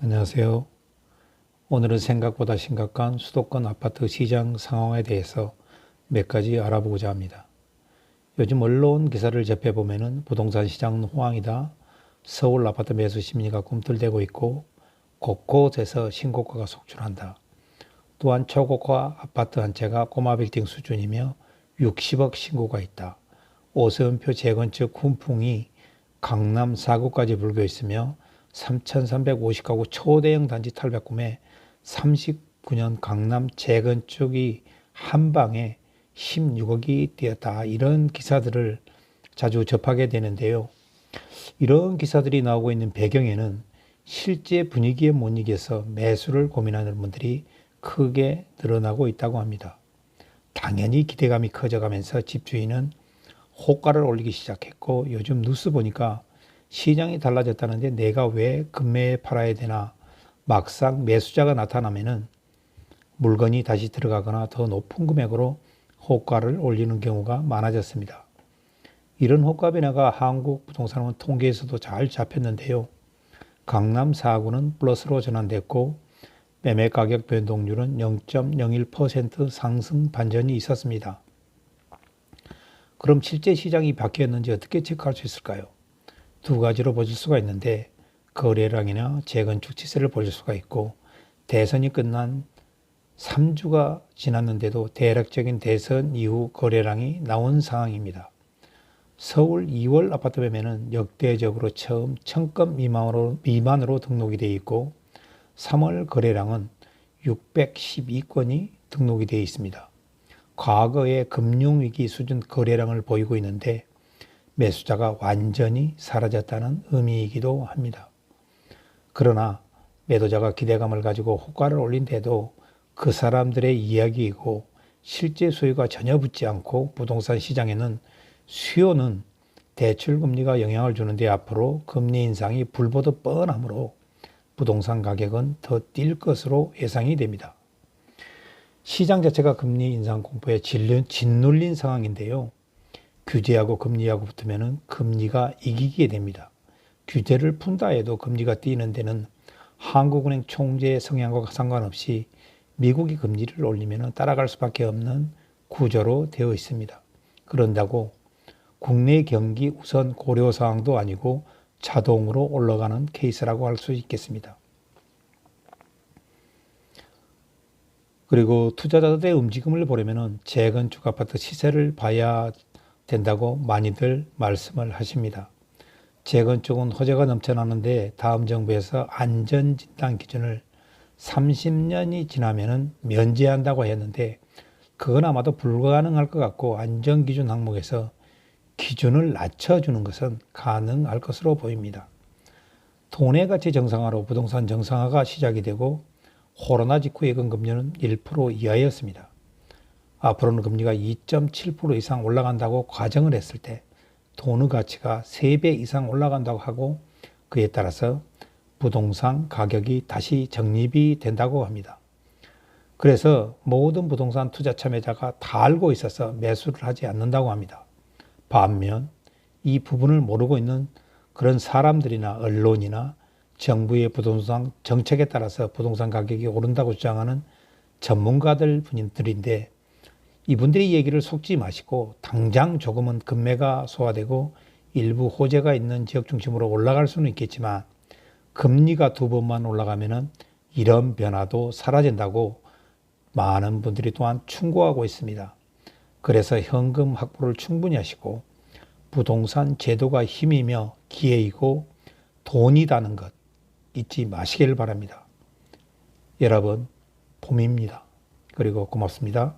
안녕하세요. 오늘은 생각보다 심각한 수도권 아파트 시장 상황에 대해서 몇 가지 알아보고자 합니다. 요즘 언론 기사를 접해보면 부동산 시장은 호황이다. 서울 아파트 매수 심리가 꿈틀대고 있고 곳곳에서 신고가가 속출한다. 또한 초고가 아파트 한 채가 꼬마 빌딩 수준이며 60억 신고가 있다. 오세훈표 재건축 훈풍이 강남 4구까지 불고 있으며 3,350가구 초대형 단지 탈바꿈에 39년 강남 재건축이 한 방에 16억이 뛰었다. 이런 기사들을 자주 접하게 되는데요. 이런 기사들이 나오고 있는 배경에는 실제 분위기에 못 이겨서 매수를 고민하는 분들이 크게 늘어나고 있다고 합니다. 당연히 기대감이 커져가면서 집주인은 호가를 올리기 시작했고, 요즘 뉴스 보니까 시장이 달라졌다는데 내가 왜 급매에 팔아야 되나, 막상 매수자가 나타나면은 물건이 다시 들어가거나 더 높은 금액으로 호가를 올리는 경우가 많아졌습니다. 이런 호가 변화가 한국 부동산 통계에서도 잘 잡혔는데요. 강남 4구는 플러스로 전환됐고 매매 가격 변동률은 0.01% 상승 반전이 있었습니다. 그럼 실제 시장이 바뀌었는지 어떻게 체크할 수 있을까요? 두 가지로 보실 수가 있는데, 거래량이나 재건축 시세를 보실 수가 있고, 대선이 끝난 3주가 지났는데도 대략적인 대선 이후 거래량이 나온 상황입니다. 서울 2월 아파트 매매는 역대적으로 처음 1000건 미만으로 등록이 되어 있고, 3월 거래량은 612건이 등록이 되어 있습니다. 과거의 금융위기 수준 거래량을 보이고 있는데 매수자가 완전히 사라졌다는 의미이기도 합니다. 그러나 매도자가 기대감을 가지고 호가를 올린데도 그 사람들의 이야기이고 실제 수요가 전혀 붙지 않고, 부동산 시장에는 수요는 대출금리가 영향을 주는데 앞으로 금리 인상이 불보듯 뻔하므로 부동산 가격은 더 뛸 것으로 예상이 됩니다. 시장 자체가 금리 인상 공포에 짓눌린 상황인데요. 규제하고 금리하고 붙으면 금리가 이기게 됩니다. 규제를 푼다 해도 금리가 뛰는 데는 한국은행 총재 성향과 상관없이 미국이 금리를 올리면 따라갈 수밖에 없는 구조로 되어 있습니다. 그런다고 국내 경기 우선 고려 사항도 아니고 자동으로 올라가는 케이스라고 할 수 있겠습니다. 그리고 투자자들의 움직임을 보려면 재건축 아파트 시세를 봐야 된다고 많이들 말씀을 하십니다. 재건축은 호재가 넘쳐나는데 다음 정부에서 안전진단 기준을 30년이 지나면 면제한다고 했는데 그건 아마도 불가능할 것 같고, 안전기준 항목에서 기준을 낮춰주는 것은 가능할 것으로 보입니다. 돈의 가치 정상화로 부동산 정상화가 시작이 되고 코로나 직후 예금 금리는 1% 이하였습니다. 앞으로는 금리가 2.7% 이상 올라간다고 가정을 했을 때 돈의 가치가 3배 이상 올라간다고 하고, 그에 따라서 부동산 가격이 다시 적립이 된다고 합니다. 그래서 모든 부동산 투자 참여자가 다 알고 있어서 매수를 하지 않는다고 합니다. 반면 이 부분을 모르고 있는 그런 사람들이나 언론이나 정부의 부동산 정책에 따라서 부동산 가격이 오른다고 주장하는 전문가들 분들인데, 이분들이 얘기를 속지 마시고 당장 조금은 금매가 소화되고 일부 호재가 있는 지역 중심으로 올라갈 수는 있겠지만 금리가 2번만 올라가면 이런 변화도 사라진다고 많은 분들이 또한 충고하고 있습니다. 그래서 현금 확보를 충분히 하시고 부동산 제도가 힘이며 기회이고 돈이라는 것 잊지 마시길 바랍니다. 여러분, 봄입니다. 그리고 고맙습니다.